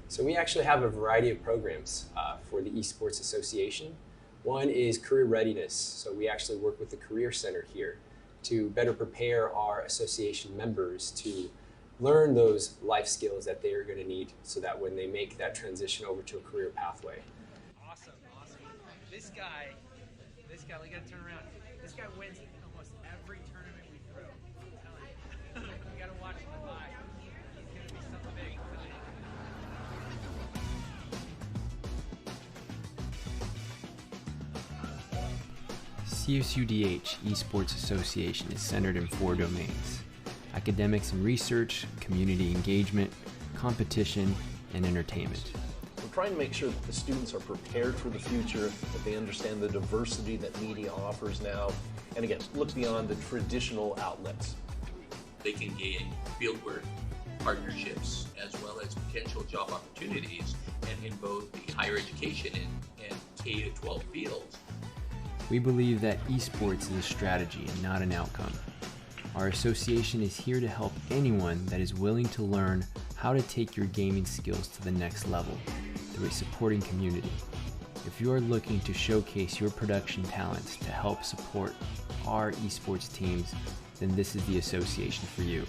So we actually have a variety of programs for the Esports Association. One is career readiness. So we actually work with the Career Center here to better prepare our association members to learn those life skills that they are going to need so that when they make that transition over to a career pathway. Awesome, awesome. This guy, we gotta turn around. This guy wins almost every tournament we throw. I'm telling you. You gotta watch him live. He's gonna be something big. CSUDH Esports Association is centered in 4 domains: academics and research, community engagement, competition, and entertainment. We're trying to make sure that the students are prepared for the future, that they understand the diversity that media offers now, and again, look beyond the traditional outlets. They can gain fieldwork, partnerships, as well as potential job opportunities and in both the higher education and K-12 fields. We believe that esports is a strategy and not an outcome. Our association is here to help anyone that is willing to learn how to take your gaming skills to the next level through a supporting community. If you are looking to showcase your production talents to help support our esports teams, then this is the association for you.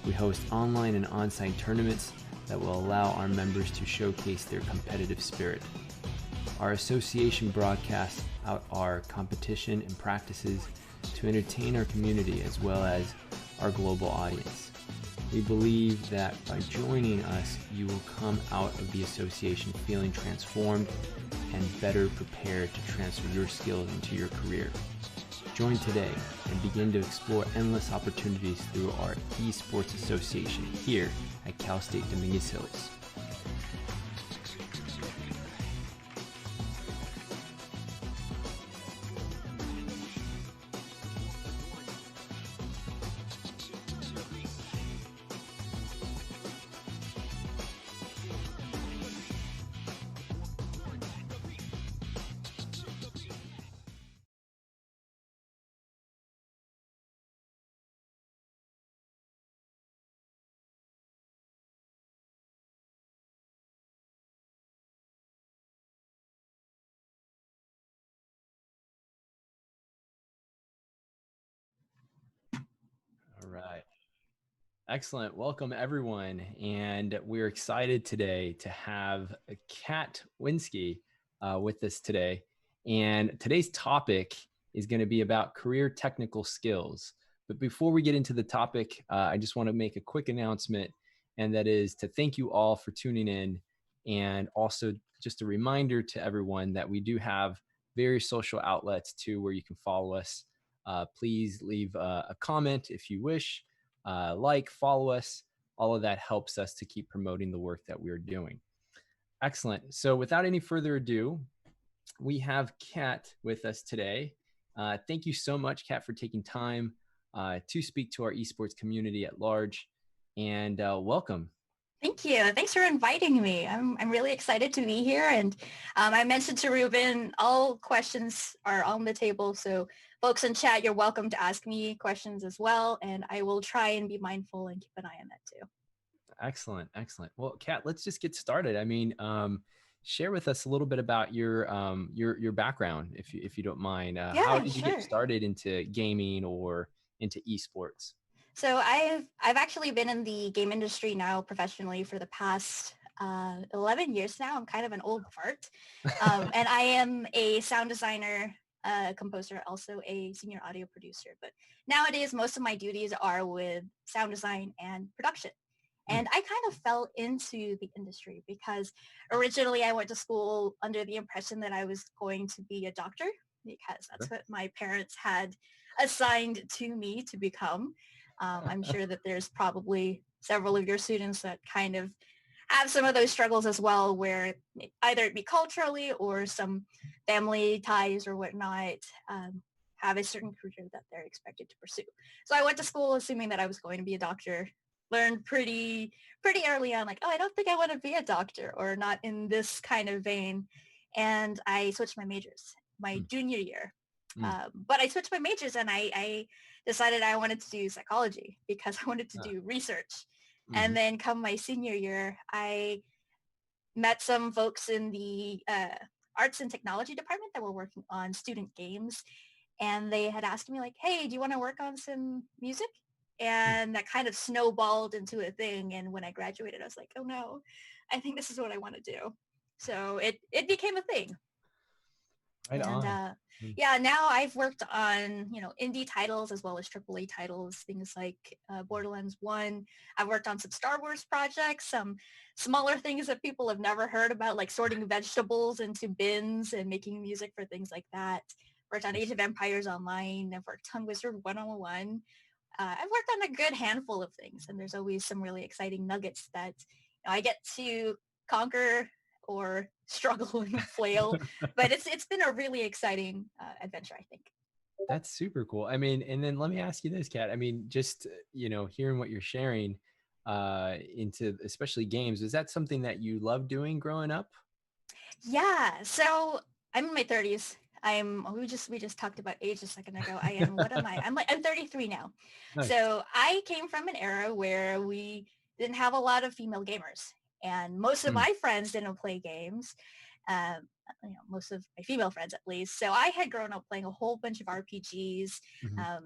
We host online and on-site tournaments that will allow our members to showcase their competitive spirit. Our association broadcasts out our competition and practices to entertain our community as well as our global audience. We believe that by joining us, you will come out of the association feeling transformed and better prepared to transfer your skills into your career. Join today and begin to explore endless opportunities through our Esports Association here at Cal State Dominguez Hills. All right. Excellent. Welcome, everyone. And we're excited today to have Kat Wenske with us today. And today's topic is going to be about career technical skills. But before we get into the topic, I just want to make a quick announcement, and that is to thank you all for tuning in. And also just a reminder to everyone that we do have various social outlets too where you can follow us. Please leave a comment if you wish. Follow us. All of that helps us to keep promoting the work that we're doing. Excellent. So without any further ado, we have Kat with us today. Thank you so much, Kat, for taking time to speak to our esports community at large, and welcome. Thank you. Thanks for inviting me. I'm really excited to be here. And I mentioned to Ruben, all questions are on the table. So folks in chat, you're welcome to ask me questions as well. And I will try and be mindful and keep an eye on that too. Excellent. Excellent. Well, Kat, let's just get started. I mean, share with us a little bit about your background, if you don't mind. How did you get started into gaming or into esports? So I've actually been in the game industry now professionally for the past 11 years now. I'm kind of an old fart. And I am a sound designer, composer, also a senior audio producer. But nowadays, most of my duties are with sound design and production. And I kind of fell into the industry because originally I went to school under the impression that I was going to be a doctor, because that's what my parents had assigned to me to become. I'm sure that there's probably several of your students that kind of have some of those struggles as well, where either it be culturally or some family ties or whatnot, have a certain career that they're expected to pursue. So I went to school assuming that I was going to be a doctor, learned pretty early on, like, oh, I don't think I want to be a doctor, or not in this kind of vein. And I switched my majors my junior year. But I switched my majors and I decided I wanted to do psychology because I wanted to do research. And then come my senior year, I met some folks in the arts and technology department that were working on student games. And they had asked me like, hey, do you want to work on some music? And that kind of snowballed into a thing. And when I graduated, I was like, oh no, I think this is what I want to do. So it became a thing. Right And on. yeah, now I've worked on, indie titles as well as AAA titles, things like Borderlands 1. I've worked on some Star Wars projects, some smaller things that people have never heard about, like sorting vegetables into bins and making music for things like that. Worked on Age of Empires Online. I've worked on Wizard 101. I've worked on a good handful of things, and there's always some really exciting nuggets that I get to conquer or struggle and flail. But it's been a really exciting adventure, I think. That's super cool. I mean, and then let me ask you this, Kat. I mean, just, hearing what you're sharing into especially games, is that something that you loved doing growing up? Yeah. So I'm in my 30s. We just talked about age a second ago. What am I? I'm 33 now. Nice. So I came from an era where we didn't have a lot of female gamers, and most of my friends didn't play games. Um, most of my female friends at least. So I had grown up playing a whole bunch of RPGs. Mhm.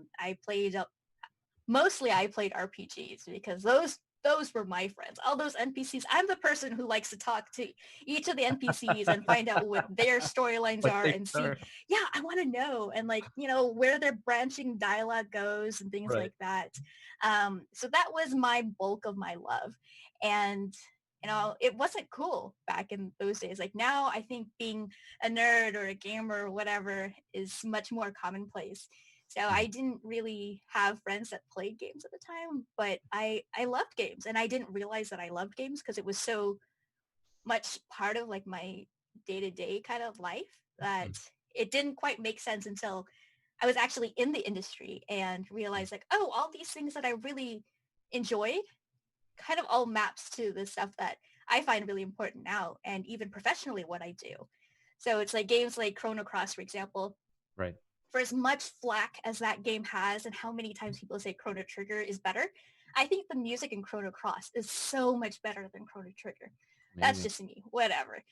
Mostly I played RPGs because those were my friends. All those NPCs. I'm the person who likes to talk to each of the NPCs and find out what their storylines What are they and see, are. yeah, I want to know. And where their branching dialogue goes and things Right. like that. So that was my bulk of my love. And it wasn't cool back in those days. Like now I think being a nerd or a gamer or whatever is much more commonplace. So I didn't really have friends that played games at the time, but I loved games, and I didn't realize that I loved games because it was so much part of like my day-to-day kind of life that it didn't quite make sense until I was actually in the industry and realized like, oh, all these things that I really enjoyed kind of all maps to the stuff that I find really important now, and even professionally what I do. So it's like games like Chrono Cross, for example, Right. for as much flack as that game has and how many times people say Chrono Trigger is better, I think the music in Chrono Cross is so much better than Chrono Trigger. That's Amazing. just me, whatever.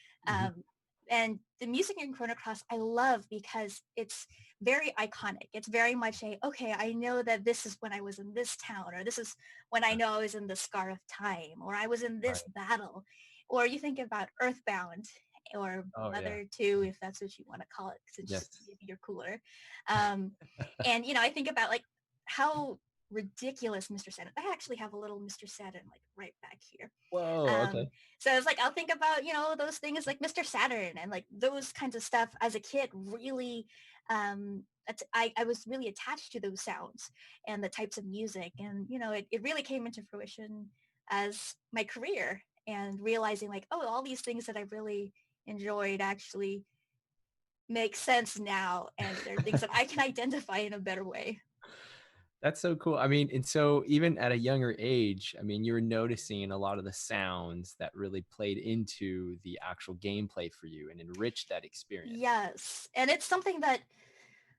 And the music in Chrono Cross I love because it's very iconic. It's very much okay, I know that this is when I was in this town, or this is when I know I was in the Scar of Time, or I was in this Right. battle. Or you think about Earthbound or Oh yeah. Mother 2, if that's what you want to call it, since Yes. maybe you're cooler. Um, and, I think about like how ridiculous Mr. Saturn. I actually have a little Mr. Saturn like right back here. Whoa. Okay. So it's like, I'll think about, those things like Mr. Saturn and like those kinds of stuff as a kid really, I was really attached to those sounds and the types of music. And, it really came into fruition as my career, and realizing like, oh, all these things that I really enjoyed actually make sense now. And they're things that I can identify in a better way. That's so cool. I mean, and so even at a younger age, I mean, you're noticing a lot of the sounds that really played into the actual gameplay for you and enriched that experience. Yes. And it's something that,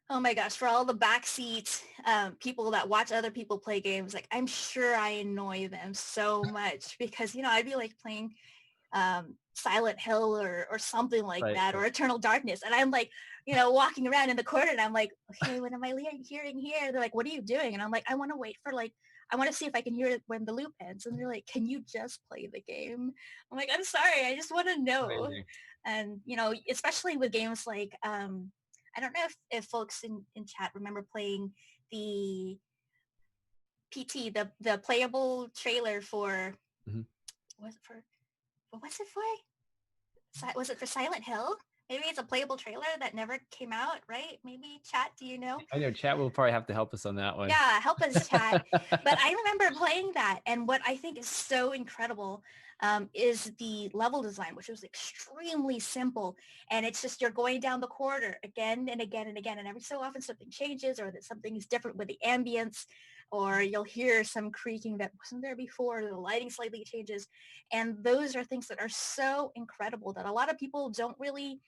oh my gosh, for all the backseat people that watch other people play games, like I'm sure I annoy them so much because, I'd be like playing Silent Hill or something like Right. that, or Eternal Darkness. And I'm like, walking around in the corner and I'm like, okay, what am I hearing here? They're like, what are you doing? And I'm like, I want to wait for I want to see if I can hear it when the loop ends. And they're like, can you just play the game? I'm like, I'm sorry. I just want to know. Amazing. And, especially with games like, I don't know if folks in chat remember playing the PT, the playable trailer for, Mhm. was it for, what was it for? Was it for Silent Hill? Maybe it's a playable trailer that never came out, right? Maybe chat, do you know? I know chat will probably have to help us on that one. Yeah, help us chat. But I remember playing that, and what I think is so incredible is the level design, which was extremely simple. And it's just you're going down the corridor again and again and again, and every so often something changes, or that something is different with the ambience, or you'll hear some creaking that wasn't there before, or the lighting slightly changes. And those are things that are so incredible that a lot of people don't really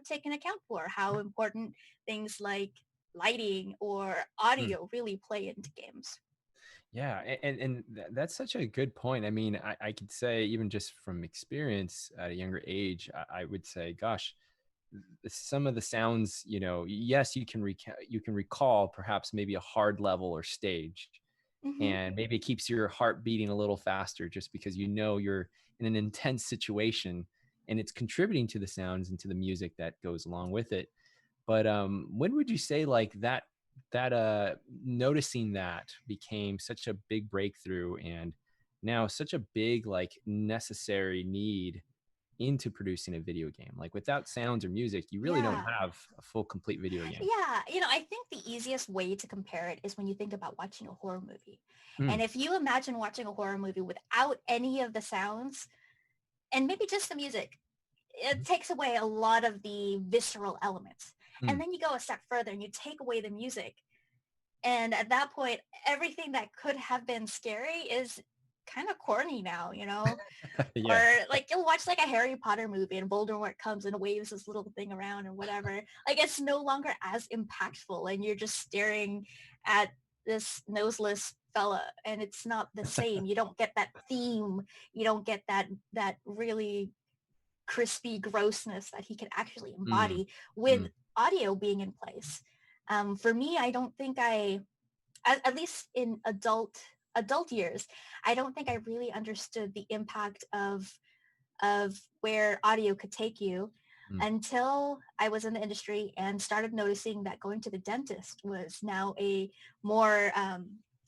take into account for how important things like lighting or Hmm. audio really play into games. Yeah, that's such a good point. I mean, I could say even just from experience at a younger age, I would say, gosh, some of the sounds, yes, you can recall perhaps maybe a hard level or stage, Hmm. and maybe it keeps your heart beating a little faster just because you're in an intense situation, and it's contributing to the sounds and to the music that goes along with it. But when would you say like that noticing that became such a big breakthrough, and now such a big like necessary need into producing a video game? Like without sounds or music, you really don't Yeah. have a full complete video game. Yeah, I think the easiest way to compare it is when you think about watching a horror movie. And Mm, if you imagine watching a horror movie without any of the sounds and maybe just the music, it takes away a lot of the visceral elements. And mm. then you go a step further and you take away the music. And at that point, everything that could have been scary is kind of corny now. Or Yeah. like you'll watch like a Harry Potter movie and Voldemort comes and waves this little thing around and whatever. Like it's no longer as impactful and you're just staring at this noseless fella and it's not the same. You don't get that theme. You don't get that really crispy grossness that he can actually Mm, embody with mm, audio being in place. For me, I don't think at least in adult years, I don't think I really understood the impact of where audio could take you mm. until I was in the industry and started noticing that going to the dentist was now a more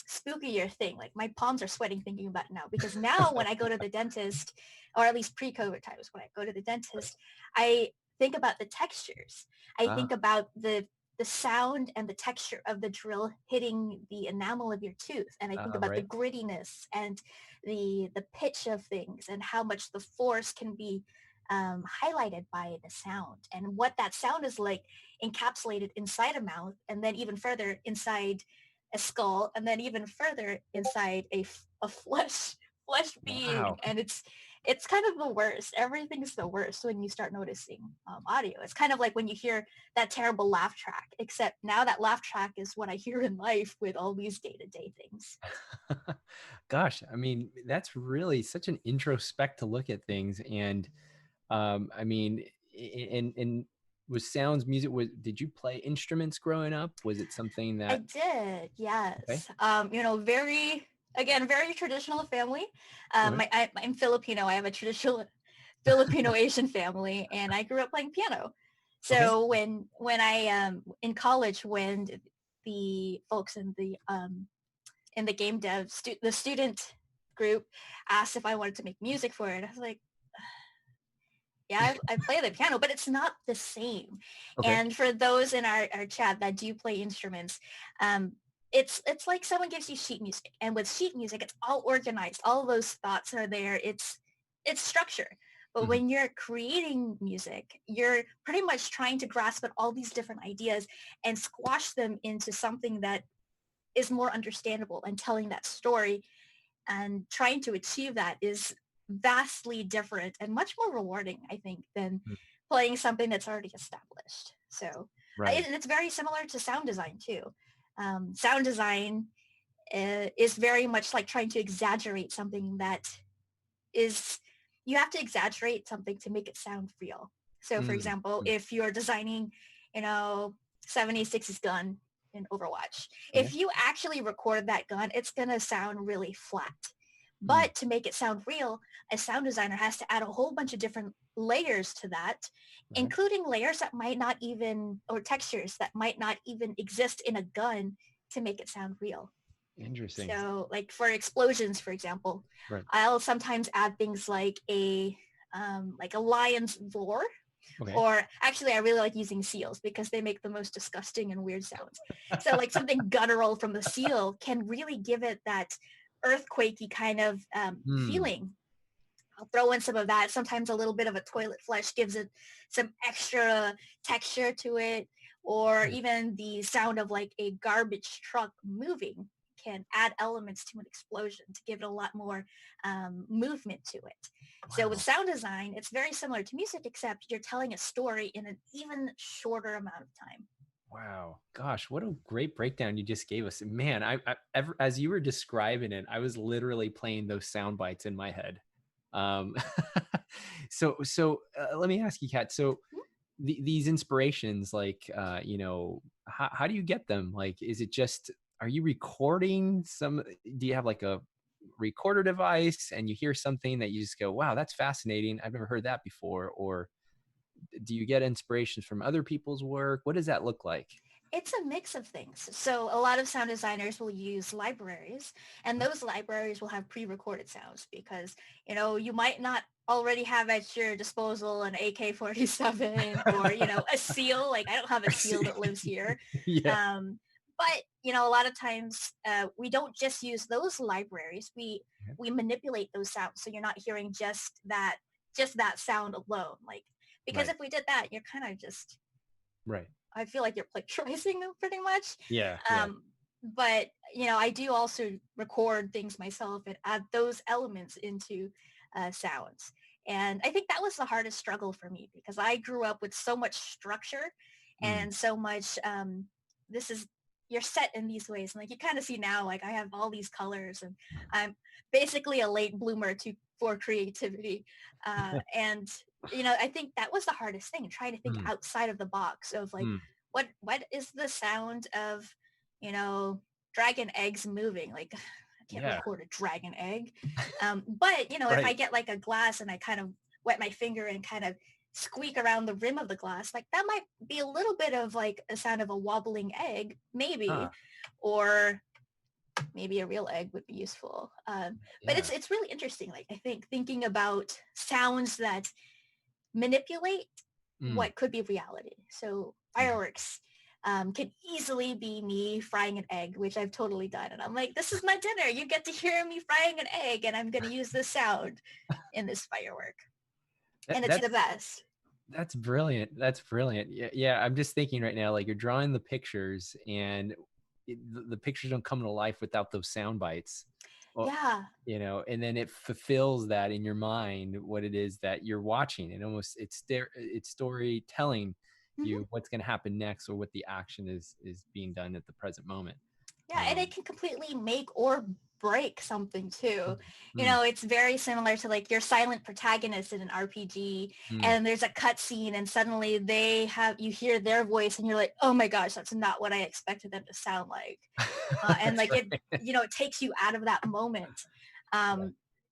spookier thing. Like my palms are sweating thinking about it now because now when I go to the dentist, or at least pre-COVID times when I go to the dentist, I think about the textures. I Ah, think about the sound and the texture of the drill hitting the enamel of your tooth. And I think about the right. grittiness and the pitch of things and how much the force can be highlighted by the sound and what that sound is like encapsulated inside a mouth and then even further inside a skull and then even further inside a flesh being. Wow. And it's kind of the worst. Everything's the worst when you start noticing audio. It's kind of like when you hear that terrible laugh track, except now that laugh track is what I hear in life with all these day-to-day things. Gosh, I mean, that's really such an introspect to look at things. And I mean, and was sounds music, did you play instruments growing up? Was it something I that, did, okay, yes. Very traditional family. okay, I'm Filipino. I have a traditional Filipino Asian family, and I grew up playing piano. okay, So when I in college, when the folks in the game dev the student group asked if I wanted to make music for it, I was like, yeah, I play the piano, but it's not the same. okay. And for those in our chat that do play instruments, um, it's like someone gives you sheet music, and with sheet music, it's all organized. All those thoughts are there. It's structure. But Mhm. when you're creating music, you're pretty much trying to grasp at all these different ideas and squash them into something that is more understandable and telling that story and trying to achieve that is vastly different and much more rewarding, I think, than Mm, playing something that's already established. So right. it's very similar to sound design too. Sound design is very much like trying to exaggerate something that is, you have to exaggerate something to make it sound real. So for Mm, example, mm, if you're designing, you know, 76's gun in Overwatch, okay. if you actually record that gun, it's going to sound really flat. Mm, But to make it sound real, a sound designer has to add a whole bunch of different layers to that, right. including layers that might not even, or textures that might not even exist in a gun to make it sound real. Interesting. So like for explosions, for example, Right. I'll sometimes add things like a lion's roar, Okay. or actually I really like using seals because they make the most disgusting and weird sounds. So like something guttural from the seal can really give it that earthquakey kind of Mm, feeling. I'll throw in some of that. Sometimes a little bit of a toilet flush gives it some extra texture to it, or right. even the sound of like a garbage truck moving can add elements to an explosion to give it a lot more movement to it. So with Wow. sound design, it's very similar to music, except you're telling a story in an even shorter amount of time. Wow. Gosh, what a great breakdown you just gave us. Man, as you were describing it, I was literally playing those sound bites in my head. Um, let me ask you, Kat. So these inspirations, like, how do you get them? Like, is it just, are you recording do you have like a recorder device and you hear something that you just go, wow, that's fascinating, I've never heard that before? Or do you get inspirations from other people's work? What does that look like? It's a mix of things. So a lot of sound designers will use libraries, and those libraries will have pre-recorded sounds because, you might not already have at your disposal an AK-47 or, a seal. Like I don't have a I seal see. that lives here. Yeah. But, a lot of times we don't just use those libraries. We manipulate those sounds. So you're not hearing just that sound alone. Like, because Right. if we did that, you're kind of just, Right. I feel like you're plagiarizing them pretty much. Yeah. Yeah. But I do also record things myself and add those elements into sounds. And I think that was the hardest struggle for me because I grew up with so much structure Mm. and so much, this is, you're set in these ways. And like you kind of see now, like I have all these colors and I'm basically a late bloomer for creativity. And I think that was the hardest thing, trying to think Mm. outside of the box of like, Mm. what is the sound of, you know, dragon eggs moving? Like I can't Yeah. record a dragon egg. But, if I Right. get like a glass and I kind of wet my finger and kind of squeak around the rim of the glass, like that might be a little bit of like a sound of a wobbling egg, maybe, Huh. or maybe a real egg would be useful. But Yeah. it's really interesting. Like I think thinking about sounds that manipulate Mm. what could be reality. So Mhm. fireworks can easily be me frying an egg, which I've totally done. And I'm like, this is my dinner. You get to hear me frying an egg and I'm going to use this sound in this firework. That, And it's the that's best. that's brilliant. That's brilliant. Yeah, yeah. I'm just thinking right now, like you're drawing the pictures, and the pictures don't come to life without those sound bites. Well, Yeah. and then it fulfills that in your mind what it is that you're watching. And almost it's storytelling Mhm. you what's going to happen next, or what the action is being done at the present moment. Yeah, and it Um, can completely make or break something too. mm, It's very similar to like your silent protagonist in an RPG mm. and there's a cutscene and suddenly you hear their voice and you're like, oh my gosh, that's not what I expected them to sound like. And That's like right. it takes you out of that moment. Yeah.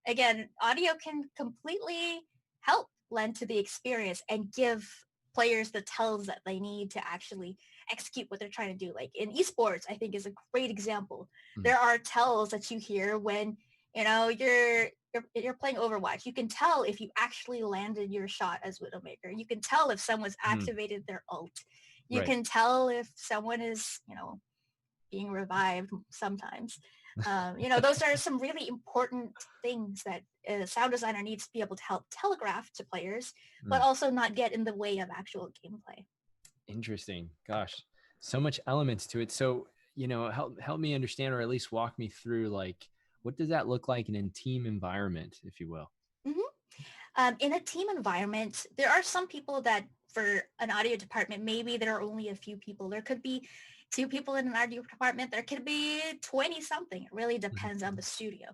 Again, audio can completely help lend to the experience and give players the tells that they need to actually execute what they're trying to do. Like in esports, I think is a great example. Mm, There are tells that you hear when you're playing Overwatch. You can tell if you actually landed your shot as Widowmaker. You can tell if someone's mm. activated their ult. You Right. can tell if someone is being revived sometimes. Those are some really important things that a sound designer needs to be able to help telegraph to players, but Mm. also not get in the way of actual gameplay. Interesting. Gosh, so much elements to it. So, help me understand, or at least walk me through, like, what does that look like in a team environment, if you will? Mhm. In a team environment, there are some people that for an audio department, maybe there are only a few people. There could be two people in an audio department. There could be 20 something. It really Mhm. depends on the studio.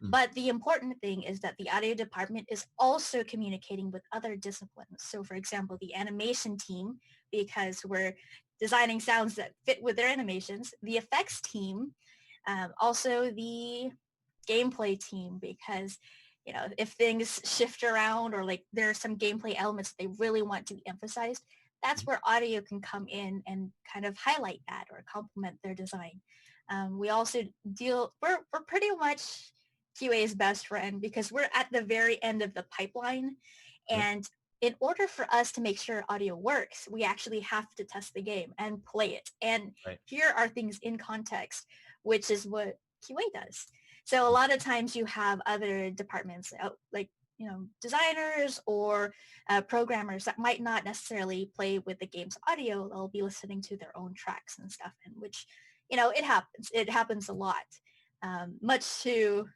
Mm. But the important thing is that the audio department is also communicating with other disciplines. So for example, the animation team, because we're designing sounds that fit with their animations, the effects team, also the gameplay team, because if things shift around or like there are some gameplay elements they really want to be emphasized, that's where audio can come in and kind of highlight that or complement their design. We also we're pretty much QA's best friend because we're at the very end of the pipeline. Yep. And in order for us to make sure audio works, we actually have to test the game and play it. And Right. here are things in context, which is what QA does. So a lot of times you have other departments like, designers or programmers that might not necessarily play with the game's audio. They'll be listening to their own tracks and stuff, and which, it happens. It happens a lot, much to,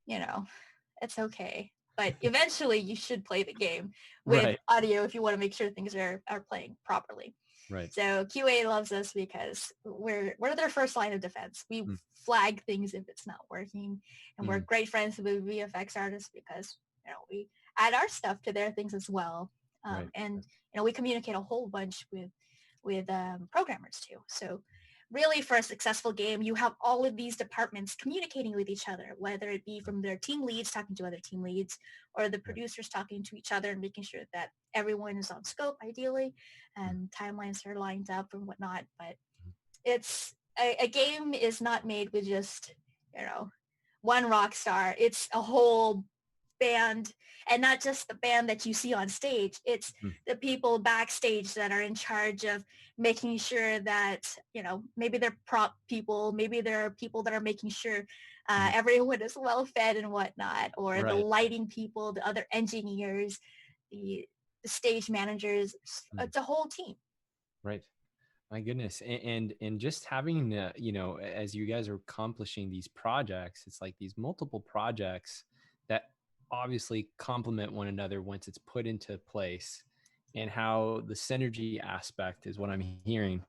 you know, it's okay. But eventually you should play the game with Right. audio if you want to make sure things are playing properly. Right. So QA loves us because we're their first line of defense. We Mm. flag things if it's not working, and we're Mm. great friends with VFX artists because we add our stuff to their things as well. Right. And we communicate a whole bunch with programmers too. So really, for a successful game, you have all of these departments communicating with each other, whether it be from their team leads talking to other team leads, or the producers talking to each other and making sure that everyone is on scope, ideally, and timelines are lined up and whatnot. But it's a game is not made with just one rock star. It's a whole band, and not just the band that you see on stage. It's Mm. the people backstage that are in charge of making sure that maybe they're prop people, maybe there are people that are making sure everyone is well fed and whatnot, or the Right. lighting people, the other engineers, the stage managers. Mm. It's a whole team. Right. My goodness. And just having, as you guys are accomplishing these projects, it's like these multiple projects that obviously complement one another once it's put into place, and how the synergy aspect is what I'm hearing,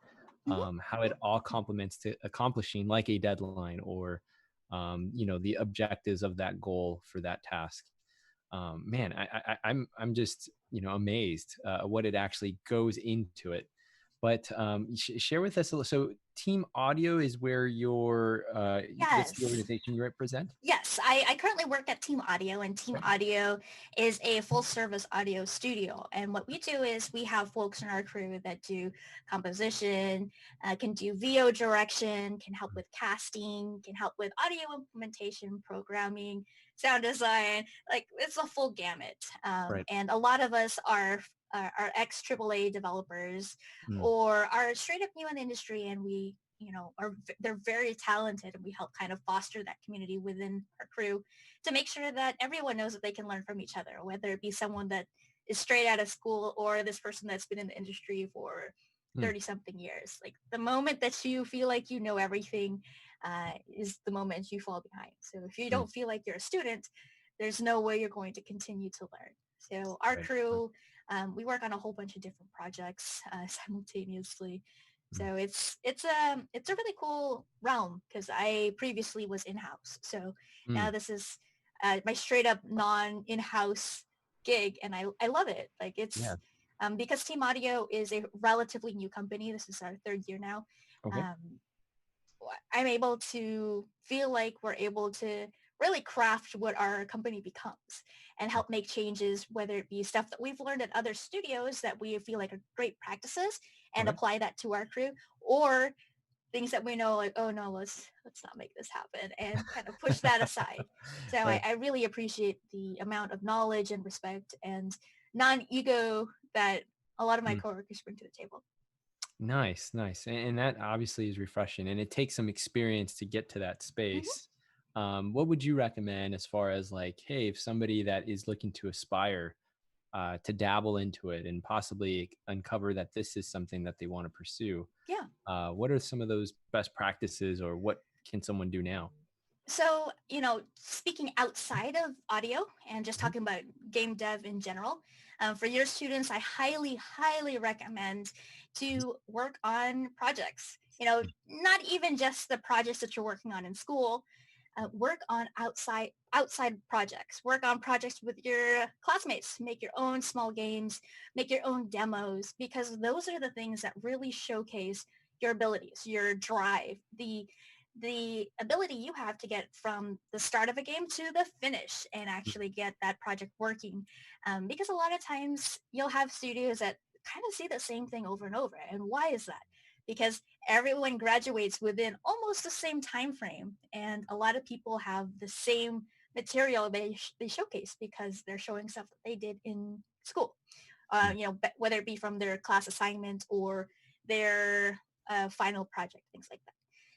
how it all complements to accomplishing like a deadline, or, the objectives of that goal for that task. Man, I'm just, amazed what it actually goes into it. But share with us a little. So Team Audio is where that's the Yes. organization you represent. Yes, I currently work at Team Audio, and Team Okay. Audio is a full-service audio studio. And what we do is we have folks in our crew that do composition, can do VO direction, can help with casting, can help with audio implementation, programming, sound design. Like, it's a full gamut. Right. And a lot of us are ex-AAA developers Mm. or are straight up new in the industry, and we they're very talented, and we help kind of foster that community within our crew to make sure that everyone knows that they can learn from each other, whether it be someone that is straight out of school or this person that's been in the industry for 30 something years. Like, the moment that you feel like you know everything is the moment you fall behind. So if you Mm. don't feel like you're a student, there's no way you're going to continue to learn. So our Right. crew, we work on a whole bunch of different projects simultaneously. Mm. So it's a really cool realm because I previously was in-house. So now Mm. this is my straight up non-in-house gig, and I love it. Like, it's Yeah. because Team Audio is a relatively new company. This is our third year now. Okay. Um, I'm able to feel like we're able to really craft what our company becomes and help make changes, whether it be stuff that we've learned at other studios that we feel like are great practices and Okay. apply that to our crew, or things that we know like, oh no, let's not make this happen, and kind of push that aside. So Right. I really appreciate the amount of knowledge and respect and non-ego that a lot of my Mm. coworkers bring to the table. Nice, nice. And that obviously is refreshing, and it takes some experience to get to that Mm-hmm. space. What would you recommend as far as like, hey, if somebody that is looking to aspire to dabble into it and possibly uncover that this is something that they want to pursue, Yeah. what are some of those best practices, or what can someone do now? So, speaking outside of audio and just Mhm. talking about game dev in general, for your students, I highly, highly recommend to work on projects. Not even just the projects that you're working on in school. Work on outside projects. Work on projects with your classmates. Make your own small games. Make your own demos, because those are the things that really showcase your abilities, your drive, the ability you have to get from the start of a game to the finish and actually get that project working. Because a lot of times you'll have studios that kind of see the same thing over and over. And why is that? Because everyone graduates within almost the same time frame, and a lot of people have the same material they showcase because they're showing stuff that they did in school. Mm. Whether it be from their class assignment or their final project, things like that.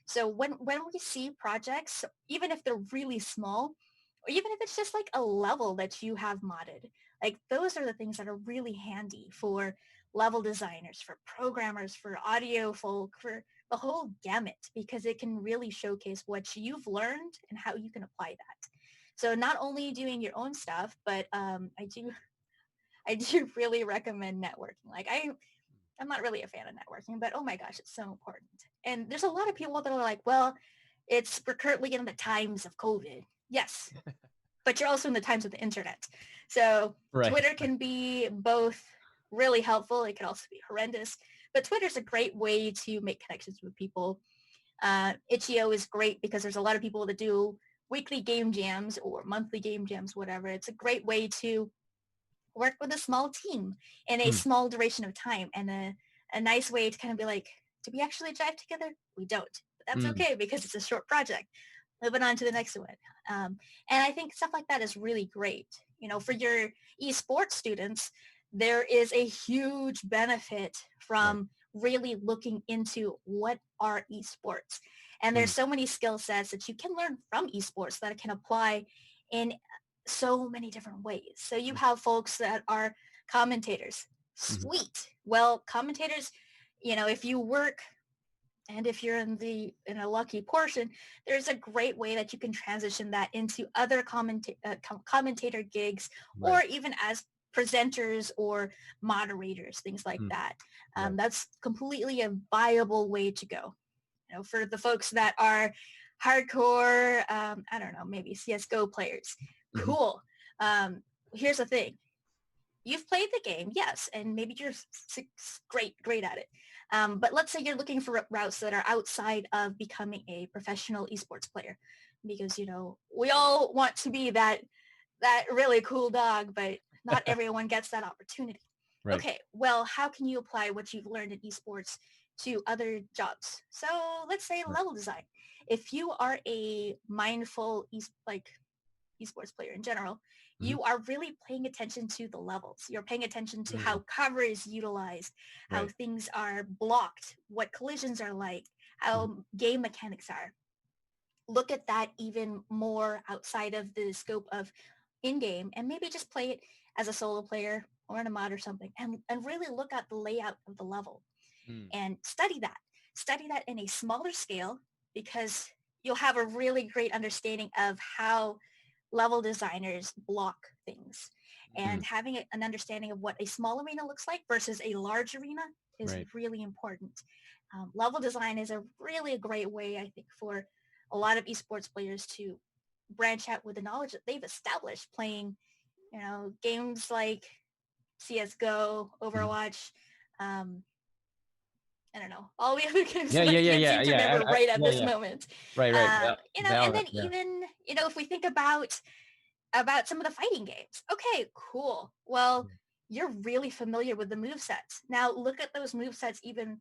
So when we see projects, even if they're really small, or even if it's just like a level that you have modded, like, those are the things that are really handy for level designers, for programmers, for audio folk, for the whole gamut, because it can really showcase what you've learned and how you can apply that. So not only doing your own stuff, but I do really recommend networking. Like, I'm not really a fan of networking, but oh my gosh, it's so important. And there's a lot of people that are like, well, we're currently in the times of COVID. Yes, but you're also in the times of the internet. So Right. Twitter can be both really helpful. It can also be horrendous. But Twitter's a great way to make connections with people. Itch.io is great because there's a lot of people that do weekly game jams or monthly game jams, whatever. It's a great way to work with a small team in a Mm. small duration of time, and a nice way to kind of be like, do we actually drive together? We don't. But that's okay because it's a short project. Moving on to the next one. And I think stuff like that is really great. You know, for your esports students, there is a huge benefit from really looking into what are esports. And there's so many skill sets that you can learn from esports that can apply in so many different ways. So you have folks that are commentators. Sweet. Well, commentators, you know, if you work and if you're in a lucky portion, there's a great way that you can transition that into other commentator gigs, or even as presenters or moderators, things like that. That's completely a viable way to go. You know, for the folks that are hardcore, I don't know, maybe CSGO players. Cool. Here's the thing. You've played the game, yes, and maybe you're great at it. But let's say you're looking for routes that are outside of becoming a professional esports player, because, you know, we all want to be that really cool dog, but not everyone gets that opportunity. Right. Okay, well, how can you apply what you've learned in esports to other jobs? So let's say level design. If you are a mindful esports player in general, you are really paying attention to the levels. You're paying attention to how cover is utilized, how things are blocked, what collisions are like, how game mechanics are. Look at that even more outside of the scope of in-game, and maybe just play it as a solo player or in a mod or something, and really look at the layout of the level and study that in a smaller scale, because you'll have a really great understanding of how level designers block things, and having an understanding of what a small arena looks like versus a large arena is really important. Level design is really a great way, I think, for a lot of esports players to branch out with the knowledge that they've established playing, you know, games like CSGO, Overwatch, I don't know, all the other games that I can't seem to remember right at this moment. Right. You know, and then even, you know, if we think about some of the fighting games. Okay, cool. Well, you're really familiar with the movesets. Now look at those movesets even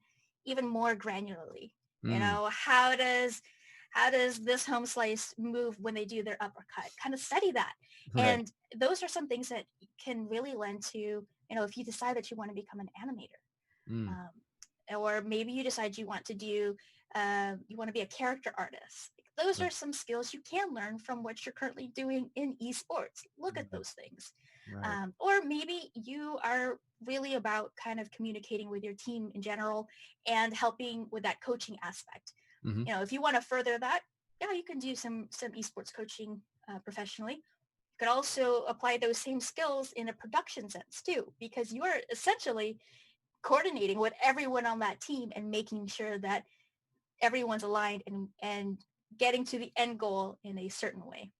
more granularly. You know, how does this home slice move when they do their uppercut? Kind of study that. And those are some things that can really lend to, you know, if you decide that you want to become an animator. Or maybe you decide you want to do, you want to be a character artist. Those are some skills you can learn from what you're currently doing in esports. Look at those things. Or maybe you are really about kind of communicating with your team in general and helping with that coaching aspect. You know, if you want to further that, yeah, you can do some esports coaching professionally. You could also apply those same skills in a production sense too, because you are essentially coordinating with everyone on that team and making sure that everyone's aligned and getting to the end goal in a certain way.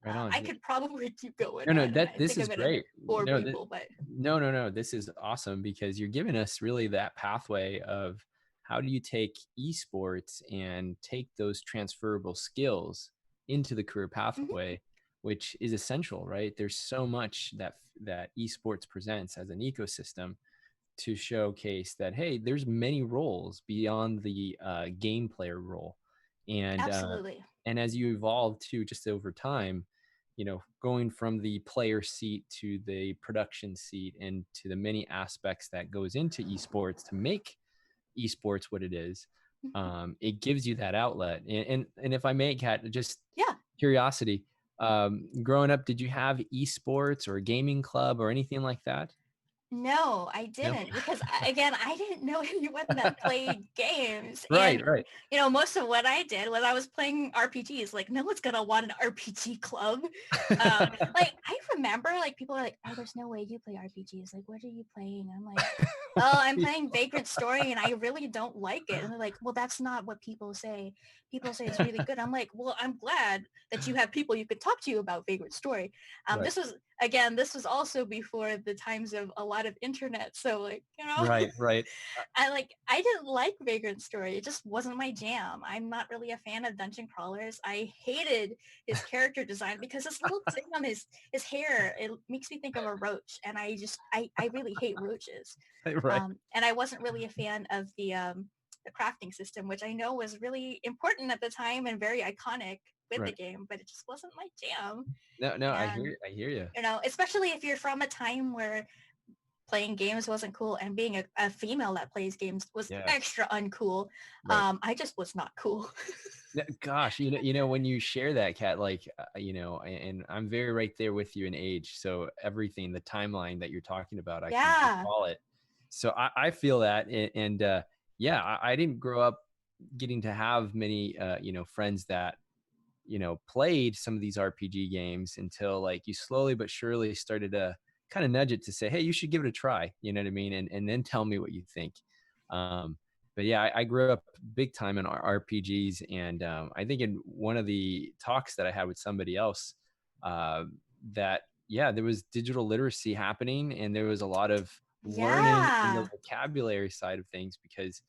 I could probably keep going. No, this is great. People, but no, this is awesome, because you're giving us really that pathway of how do you take esports and take those transferable skills into the career pathway, which is essential, right? There's so much that esports presents as an ecosystem to showcase that, hey, there's many roles beyond the game player role. And absolutely. And as you evolve to just over time, you know, going from the player seat to the production seat and to the many aspects that goes into esports to make esports what it is, it gives you that outlet. And if I may, Kat, just curiosity, growing up, did you have esports or a gaming club or anything like that? No, I No. didn't because again, I didn't know anyone that played games. Right, And right. most of what I did was I was playing RPGs. Like no one's gonna want an RPG club. Like I remember like people are like, oh, there's no way you play RPGs. Like, what are you playing? I'm like, oh, I'm playing Vagrant Story and I really don't like it. And they're like, well, that's not what people say. People say it's really good. I'm like, well, I'm glad that you have people you could talk to about Vagrant Story. Right. This was also before the times of a lot of internet. So like, Right, right. I didn't like Vagrant Story. It just wasn't my jam. I'm not really a fan of dungeon crawlers. I hated his character design because this little thing on his hair, it makes me think of a roach. And I really hate roaches. Right. And I wasn't really a fan of the crafting system, which I know was really important at the time and very iconic with the Right. game, but it just wasn't my jam. No, And I hear you. especially if you're from a time where playing games wasn't cool and being a female that plays games was Yeah. extra uncool. Right. I just was not cool. Gosh, when you share that, Kat, like, and I'm very right there with you in age. So everything, the timeline that you're talking about, I can Yeah. recall it. So I feel that. And yeah, I didn't grow up getting to have many, friends that, played some of these RPG games until like you slowly but surely started to kind of nudge it to say, hey, you should give it a try. You know what I mean? And then tell me what you think. But yeah, I grew up big time in RPGs. And I think in one of the talks that I had with somebody else, that, yeah, there was digital literacy happening and there was a lot of learning in the Yeah. vocabulary side of things because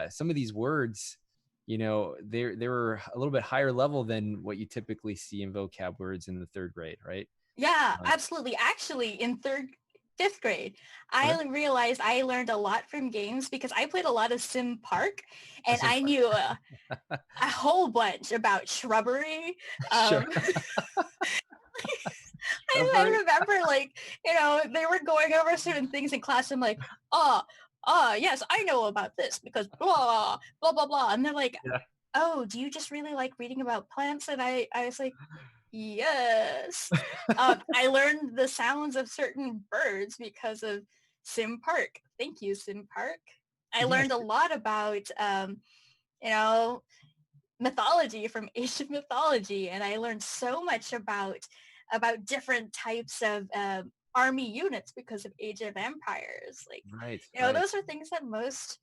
some of these words, they were a little bit higher level than what you typically see in vocab words in the third grade, right? Yeah, absolutely. Actually, in fifth grade, Okay. I realized I learned a lot from games because I played a lot of Sim Park and I knew a whole bunch about shrubbery. Sure. I remember like, they were going over certain things in class. I'm like, yes, I know about this because blah, blah, blah, blah. And they're like, Yeah. oh, do you just really like reading about plants? And I was like, yes. I learned the sounds of certain birds because of Sim Park. Thank you, Sim Park. I Yes. learned a lot about, mythology from Asian mythology, and I learned so much about different types of army units because of Age of Empires. Like, Right. those are things that most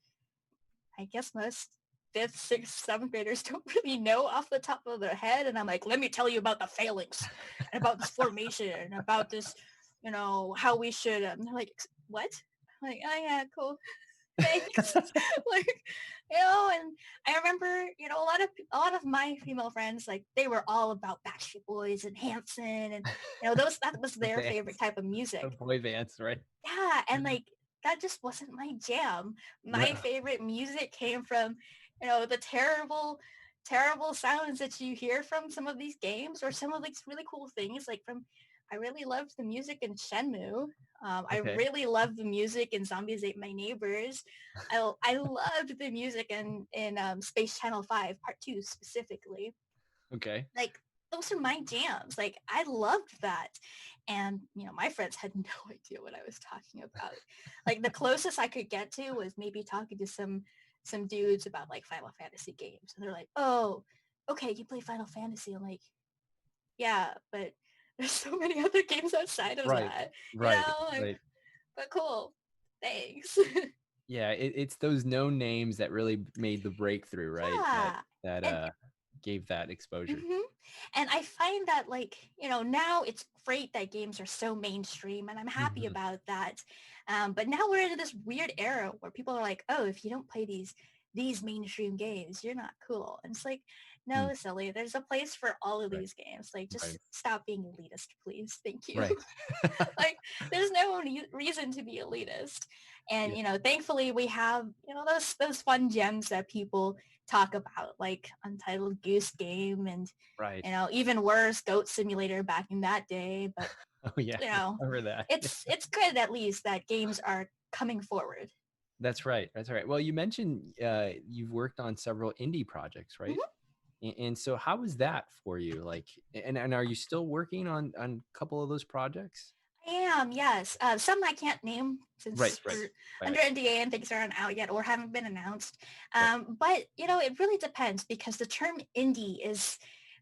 fifth, sixth, seventh graders don't really know off the top of their head. And I'm like, let me tell you about the phalanx and about this formation and about this, how we should. And they're like, what? I'm like, oh yeah, cool. Thanks. Like, and I remember, a lot of my female friends, like they were all about Backstreet Boys and Hanson and, that was their favorite type of music. Boy bands, right? Yeah. And like, that just wasn't my jam. My favorite music came from, the terrible, terrible sounds that you hear from some of these games or some of these really cool things I really loved the music in Shenmue. I really loved the music in Zombies Ate My Neighbors. I loved the music in Space Channel 5 Part 2 specifically. Okay. Like, those are my jams. Like, I loved that. And, my friends had no idea what I was talking about. Like, the closest I could get to was maybe talking to some dudes about, like, Final Fantasy games. And they're like, oh, okay, you play Final Fantasy. I'm like, yeah, but there's so many other games outside of that. Right. But cool. Thanks. Yeah, it's those known names that really made the breakthrough, right? Yeah. That gave that exposure. Mm-hmm. And I find that now it's great that games are so mainstream and I'm happy about that. But now we're in this weird era where people are like, oh, if you don't play these mainstream games, you're not cool. And it's like, no, silly. There's a place for all of these games. Like, just stop being elitist, please. Thank you. Right. Like, there's no reason to be elitist. And, thankfully we have, those fun gems that people talk about, like Untitled Goose Game and, even worse, Goat Simulator back in that day. But, oh yeah, I remember that. it's good at least that games are coming forward. That's right. Well, you mentioned you've worked on several indie projects, right? And so how was that for you? Like, and are you still working on a couple of those projects? am, yes. Some I can't name Right, since right, we're right, under NDA and things aren't out yet or haven't been announced. right. But, it really depends because the term indie is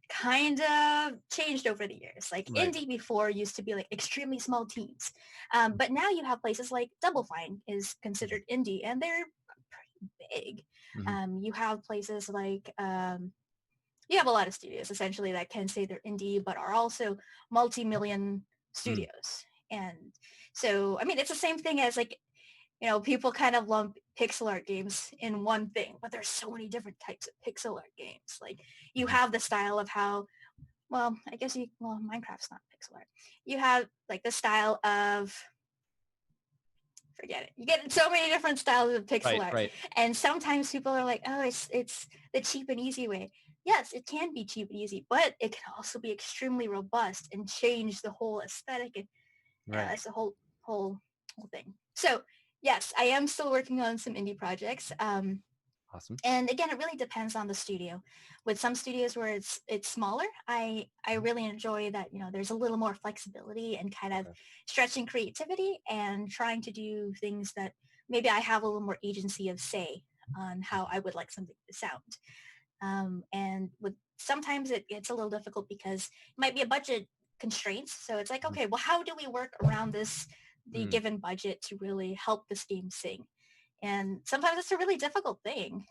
kind of changed over the years. Like Right. indie before used to be like extremely small teams. But now you have places like Double Fine is considered indie and they're pretty big. Mhm. You have places like you have a lot of studios essentially that can say they're indie but are also multi-million Mm. studios. And so, I mean, it's the same thing as like, people kind of lump pixel art games in one thing, but there's so many different types of pixel art games. Like you Mhm. have the style of how, well, I guess Minecraft's not pixel art. You have like the style of, forget it. You get so many different styles of pixel Right, art. right. And sometimes people are like, oh, it's the cheap and easy way. Yes, it can be cheap and easy, but it can also be extremely robust and change the whole aesthetic. And Right. that's the whole thing. So yes, I am still working on some indie projects. Awesome. And again, it really depends on the studio. With some studios where it's smaller, I really enjoy that, there's a little more flexibility and kind of Okay. stretching creativity and trying to do things that maybe I have a little more agency of say on how I would like something to sound. And with sometimes it gets a little difficult because it might be a budget constraints. So it's like, Mhm. okay, well, how do we work around the Mm. given budget to really help this game sing? And sometimes it's a really difficult thing.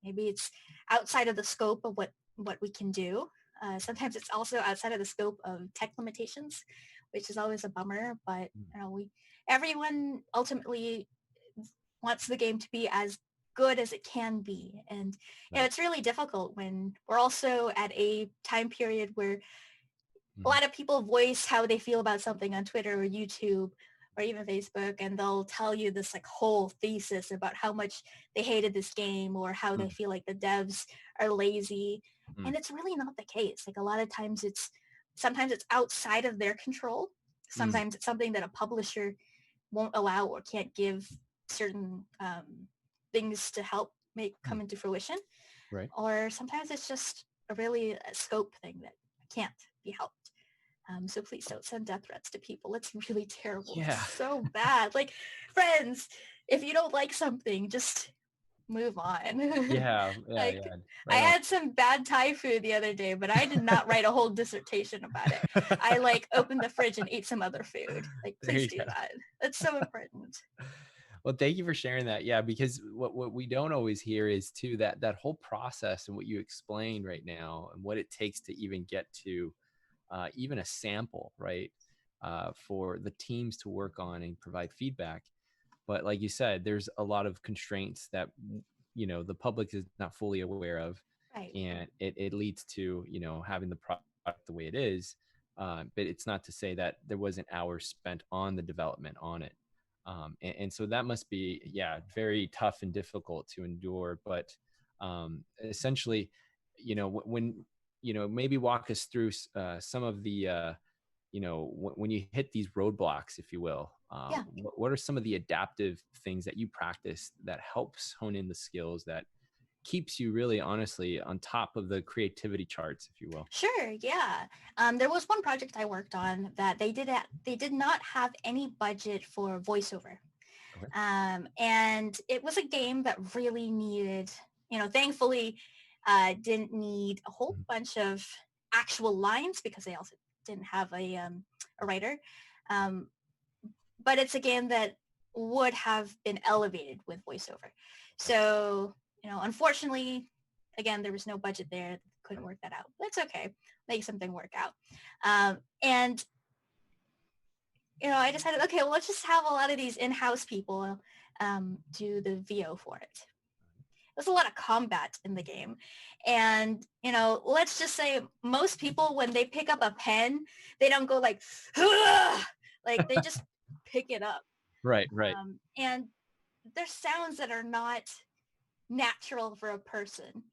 Maybe it's outside of the scope of what we can do. Sometimes it's also outside of the scope of tech limitations, which is always a bummer. But Mm. everyone ultimately wants the game to be as good as it can be. And Right. it's really difficult when we're also at a time period where a Mhm. lot of people voice how they feel about something on Twitter or YouTube or even Facebook, and they'll tell you this like whole thesis about how much they hated this game or how they Mm. feel like the devs are lazy. Mm. And it's really not the case. Like a lot of times sometimes it's outside of their control. Mm. Sometimes it's something that a publisher won't allow or can't give certain things to help make Mm. come into fruition. Right. Or sometimes it's just a scope thing that can't be helped. So please don't send death threats to people. It's really terrible. It's Yeah. so bad. Like, friends, if you don't like something, just move on. Yeah. Yeah. Like, Yeah. I Right on. had some bad Thai food the other day, but I did not write a whole dissertation about it. I like opened the fridge and ate some other food. Like, There please you do go. that. That's so important. Well, thank you for sharing that. Yeah, because what we don't always hear is too that whole process and what you explained right now and what it takes to even get to even a sample, right? For the teams to work on and provide feedback. But like you said, there's a lot of constraints that the public is not fully aware of, Right. and it leads to having the product the way it is. But it's not to say that there wasn't hours spent on the development on it. And so that must be, yeah, very tough and difficult to endure. But essentially, when maybe walk us through some of the when you hit these roadblocks, if you will, Yeah. what are some of the adaptive things that you practice that helps hone in the skills that keeps you really honestly on top of the creativity charts, if you will? Sure, yeah. There was one project I worked on that they did not have any budget for voiceover. Okay. And it was a game that really needed, thankfully, didn't need a whole Mhm. bunch of actual lines because they also didn't have a writer. Um, but it's a game that would have been elevated with voiceover. So, unfortunately, again, there was no budget there. Couldn't work that out. That's okay. Make something work out. And I decided, okay, well, let's just have a lot of these in-house people do the VO for it. There's a lot of combat in the game. And, let's just say most people, when they pick up a pen, they don't go like, like they just pick it up. Right, right. And there's sounds that are not natural for a person.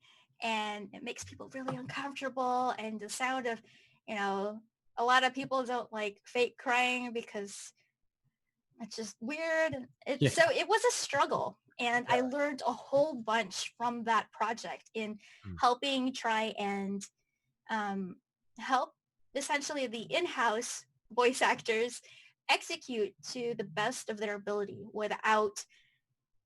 And it makes people really uncomfortable. And the sound of, a lot of people don't like fake crying because it's just weird. Yeah. So it was a struggle. And Yeah. I learned a whole bunch from that project in Mm. helping try and help essentially the in-house voice actors execute to the best of their ability without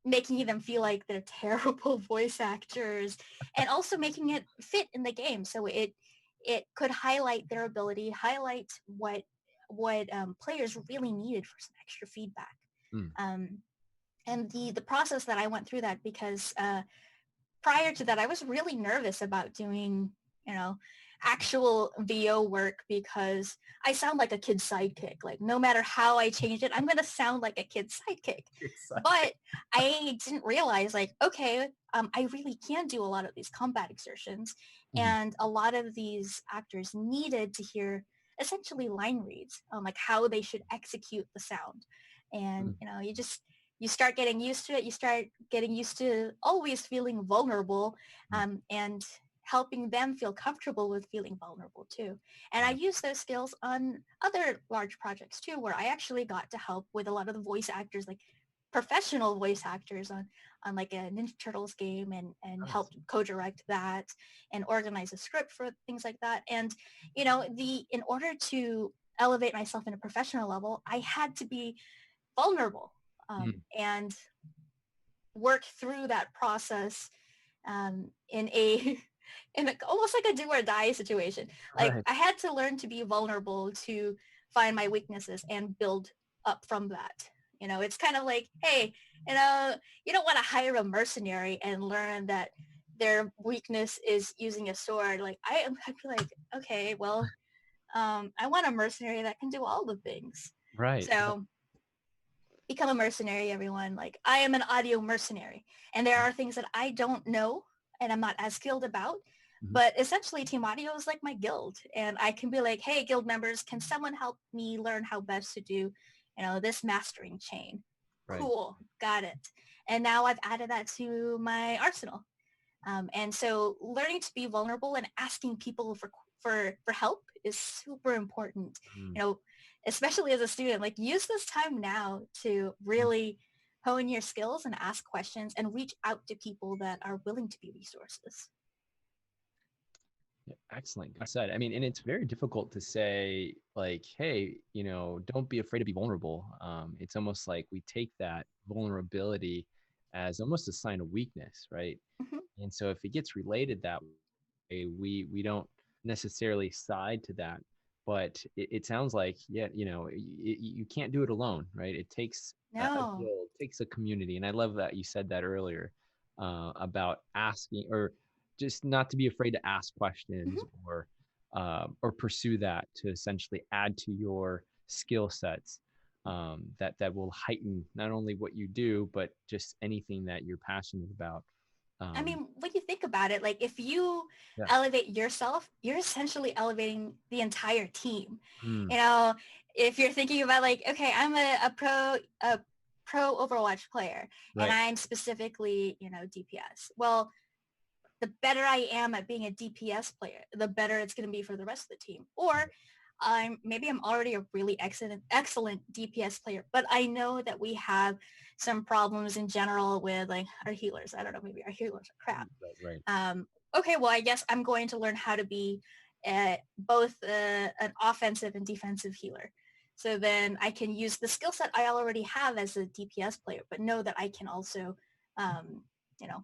making them feel like they're terrible voice actors, and also making it fit in the game. So it could highlight their ability, highlight what players really needed for some extra feedback. Mm. And the process that I went through that, because prior to that, I was really nervous about doing, actual VO work, because I sound like a kid's sidekick. Like, no matter how I change it, I'm going to sound like a kid's sidekick. But I didn't realize, like, okay, I really can do a lot of these combat exertions. Mhm. And a lot of these actors needed to hear essentially line reads on like how they should execute the sound. And, you start getting used to it. You start getting used to always feeling vulnerable, and helping them feel comfortable with feeling vulnerable too. And I use those skills on other large projects too, where I actually got to help with a lot of the voice actors, like professional voice actors on like a Ninja Turtles game, and helped co-direct that and organize a script for things like that. And, in order to elevate myself in a professional level, I had to be vulnerable, and work through that process in a almost like a do or die situation. Like, Right. I had to learn to be vulnerable to find my weaknesses and build up from that. It's kind of like, hey, you don't want to hire a mercenary and learn that their weakness is using a sword. Like, I'd be like, okay, well, I want a mercenary that can do all the things. Right. So become a mercenary, everyone. Like, I am an audio mercenary, and there are things that I don't know and I'm not as skilled about, but essentially Team Audio is like my guild, and I can be like, hey, guild members, can someone help me learn how best to do, this mastering chain? Right. Cool, got it. And now I've added that to my arsenal. And so learning to be vulnerable and asking people for help is super important. Especially as a student, like, use this time now to really hone your skills and ask questions and reach out to people that are willing to be resources. Yeah, excellent. Good said. I mean, and it's very difficult to say, like, hey, don't be afraid to be vulnerable. It's almost like we take that vulnerability as almost a sign of weakness, right? Mhm. And so if it gets related that way, we don't necessarily side to that. But it sounds like, yeah, you can't do it alone, right? It takes a No. guild, takes a community. And I love that you said that earlier, about asking, or just not to be afraid to ask questions, Mhm. or pursue that to essentially add to your skill sets, that will heighten not only what you do, but just anything that you're passionate about. I mean, when you think about it, like, if you Yeah. elevate yourself, you're essentially elevating the entire team. Mm, If you're thinking about, like, okay, I'm a pro Overwatch player, and right. I'm specifically, DPS. Well, the better I am at being a DPS player, the better it's going to be for the rest of the team. Or I'm already a really excellent DPS player, but I know that we have some problems in general with, like, our healers. I don't know, maybe our healers are crap. Right. Okay, well, I guess I'm going to learn how to be both an offensive and defensive healer. So then I can use the skill set I already have as a DPS player, but know that I can also,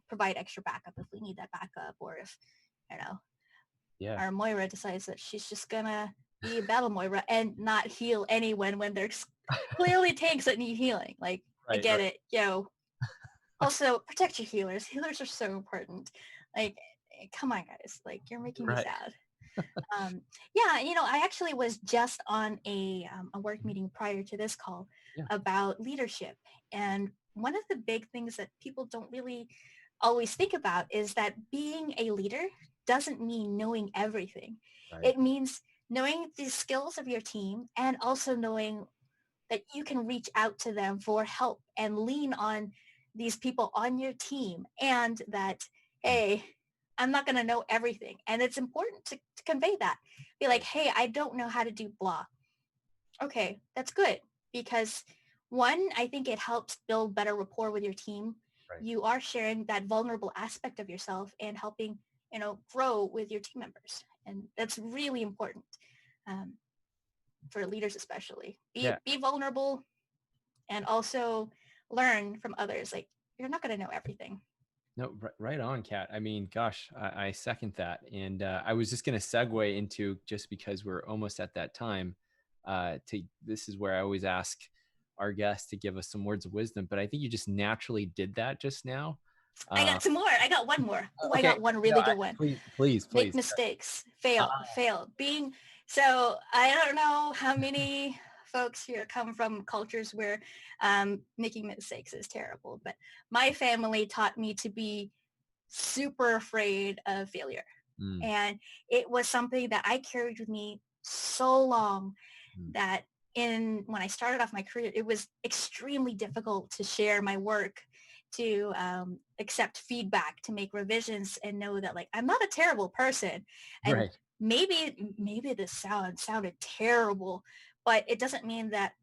provide extra backup if we need that backup, or if, Yeah. our Moira decides that she's just gonna be a battle Moira and not heal anyone when there's clearly tanks that need healing. Like, I Right. get it, yo. Also, protect your healers. Healers are so important. Like, come on, guys. Like, you're making me Right. sad. Yeah, I actually was just on a work meeting prior to this call Yeah. about leadership. And one of the big things that people don't really always think about is that being a leader doesn't mean knowing everything. Right. It means knowing the skills of your team, and also knowing that you can reach out to them for help and lean on these people on your team, and that, hey, I'm not going to know everything. And it's important to convey that. Be like, hey, I don't know how to do blah. Okay, that's good, because one, I think it helps build better rapport with your team. Right. You are sharing that vulnerable aspect of yourself and helping, grow with your team members. And that's really important. for leaders especially. Yeah. Be vulnerable and also learn from others. Like, you're not going to know everything. No, right on, Kat. I mean, gosh, I second that. And I was just going to segue into, just because we're almost at that time, this is where I always ask our guests to give us some words of wisdom, but I think you just naturally did that just now. I got some more. I got one more. Oh, I Okay. got one really No, good one. please. Make mistakes, fail. So I don't know how many folks here come from cultures where making mistakes is terrible, but my family taught me to be super afraid of failure. Mm. And it was something that I carried with me so long that when I started off my career, it was extremely difficult to share my work, to accept feedback, to make revisions, and know that, like, I'm not a terrible person. And Right. maybe this sounded terrible, but it doesn't mean that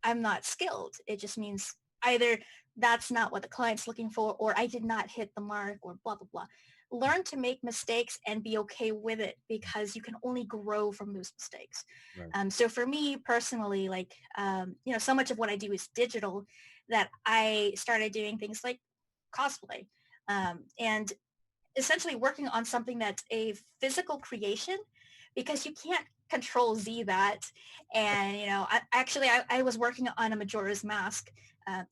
I'm not skilled. It just means either that's not what the client's looking for, or I did not hit the mark, or blah, blah, blah. Learn to make mistakes and be okay with it, because you can only grow from those mistakes. Right. So for me personally, like, so much of what I do is digital, that I started doing things like cosplay, and essentially working on something that's a physical creation, because you can't control Z that. And, I was working on a Majora's Mask.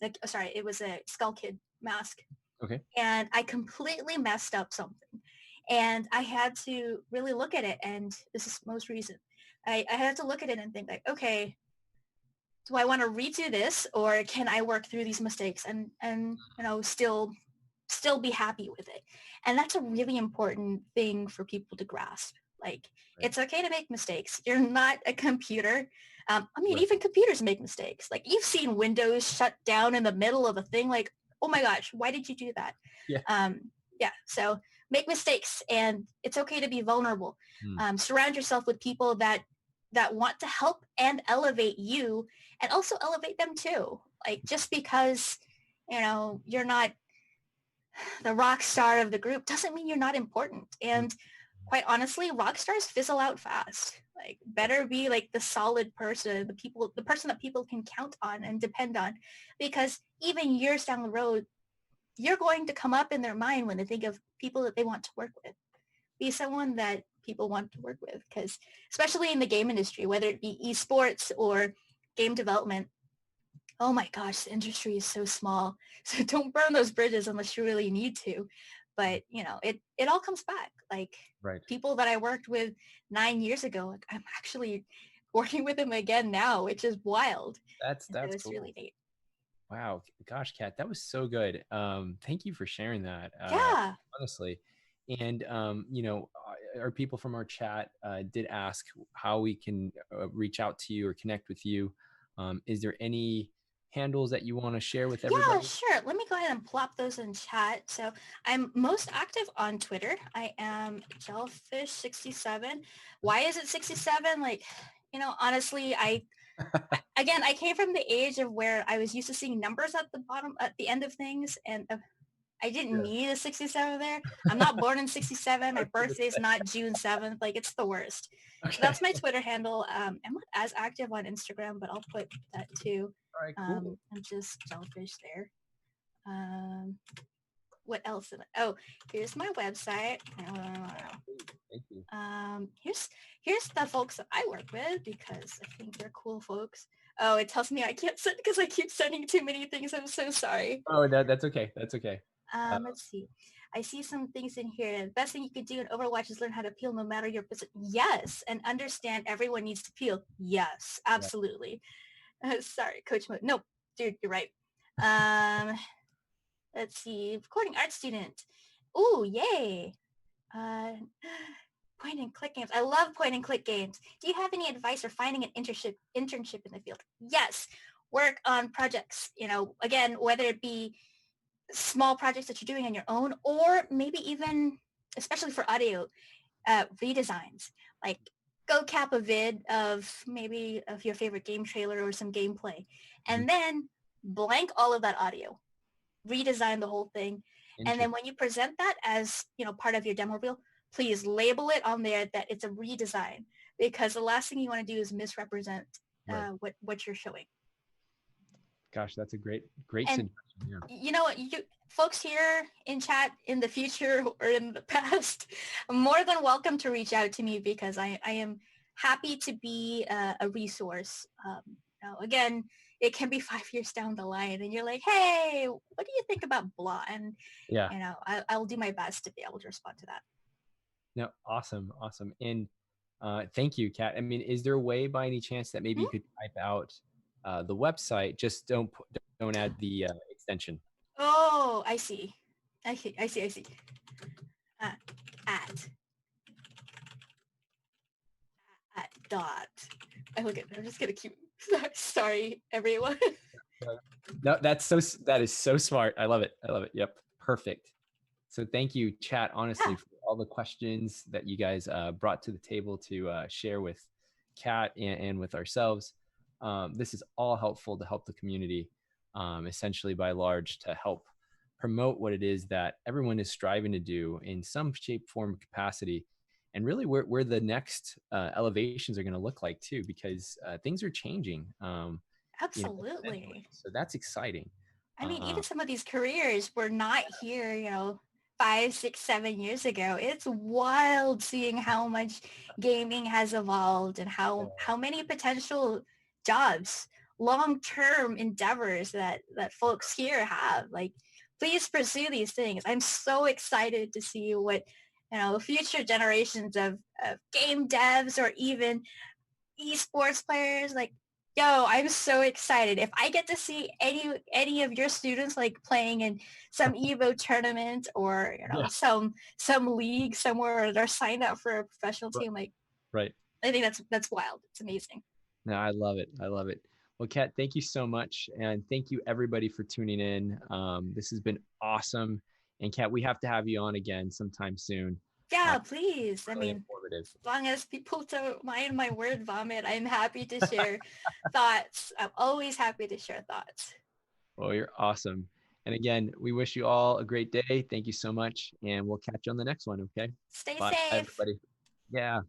It was a Skull Kid mask. Okay. And I completely messed up something. And I had to really look at it. And this is most recent. I had to look at it and think, like, okay, do I want to redo this, or can I work through these mistakes and still be happy with it? And that's a really important thing for people to grasp. Like, Right. It's okay to make mistakes. You're not a computer. Right. Even computers make mistakes. Like, you've seen Windows shut down in the middle of a thing. Like, oh my gosh, why did you do that? Yeah. So make mistakes, and it's okay to be vulnerable. Surround yourself with people that want to help and elevate you, and also elevate them too. Like, just because, you're not the rock star of the group doesn't mean you're not important. And quite honestly, rock stars fizzle out fast. Like, better be like the solid person, the person that people can count on and depend on, because even years down the road, you're going to come up in their mind when they think of people that they want to work with. Be someone that people want to work with, because especially in the game industry, whether it be esports or game development, oh my gosh, the industry is so small. So don't burn those bridges unless you really need to. But, it all comes back. Like, Right. people that I worked with 9 years ago, like, I'm actually working with them again now, which is wild. That's It's cool. really neat. Wow. Gosh, Kat, that was so good. Thank you for sharing that. Yeah. Honestly. And, our people from our chat did ask how we can reach out to you or connect with you. Is there any handles that you want to share with everybody? Yeah, sure. Let me go ahead and plop those in chat. So I'm most active on Twitter. I am jelfish67. Why is it 67? Like, honestly, I came from the age of where I was used to seeing numbers at the end of things, and I didn't need a 67 there. I'm not born in 67. My birthday is not June 7th. Like, it's the worst. Okay. So that's my Twitter handle. I'm not as active on Instagram, but I'll put that too. All right, cool. I'm just jelfish there. What else? Oh, here's my website. Thank you. Here's the folks that I work with, because I think they're cool folks. Oh, it tells me I can't send because I keep sending too many things. I'm so sorry. Oh, that's okay. That's okay. Let's see. I see some things in here. The best thing you could do in Overwatch is learn how to peel no matter your position. Yes, and understand everyone needs to peel. Yes, absolutely. Sorry, Coach Mo. No, dude, you're right. Let's see. Recording art student. Ooh, yay. Point and click games. I love point and click games. Do you have any advice for finding an internship in the field? Yes. Work on projects. Again, whether it be small projects that you're doing on your own, or maybe even, especially for audio, redesigns. Like, go cap a vid of maybe of your favorite game trailer or some gameplay, and then blank all of that audio, redesign the whole thing. And then when you present that as, part of your demo reel, please label it on there that it's a redesign, because the last thing you want to do is misrepresent Right. what you're showing. Gosh, that's a great And suggestion. Yeah. you know, you folks here in chat in the future or in the past, are more than welcome to reach out to me, because I am happy to be a resource. Again, it can be 5 years down the line and you're like, hey, what do you think about blah? And, Yeah. I'll do my best to be able to respond to that. No, awesome. And thank you, Kat. I mean, is there a way by any chance that maybe you could type out the website? Just don't add the extension. Oh, I see. I see. At dot. I'm just gonna keep. Sorry, everyone. No, that is so smart. I love it. Yep. Perfect. So thank you, chat, honestly, for all the questions that you guys brought to the table to share with Kat and with ourselves. This is all helpful to help the community, essentially by large, to help promote what it is that everyone is striving to do in some shape, form, capacity, and really where the next elevations are going to look like too, because things are changing. Absolutely. So that's exciting. I mean, even some of these careers were not here, 5, 6, 7 years ago. It's wild seeing how much gaming has evolved and how many potential jobs, long-term endeavors that folks here have. Like, please pursue these things. I'm so excited to see what, future generations of game devs or even esports players, like, yo, I'm so excited. If I get to see any of your students like playing in some Evo tournament or some league somewhere, or they're signed up for a professional team, like, right. I think that's wild. It's amazing. No, I love it. Well, Kat, thank you so much, and thank you everybody for tuning in. This has been awesome, and Kat, we have to have you on again sometime soon. Yeah, please. Really I mean, informative. as long as people don't mind my word vomit, I'm happy to share thoughts. I'm always happy to share thoughts. Well, you're awesome. And again, we wish you all a great day. Thank you so much, and we'll catch you on the next one. Okay. Stay Bye, safe. everybody. Yeah.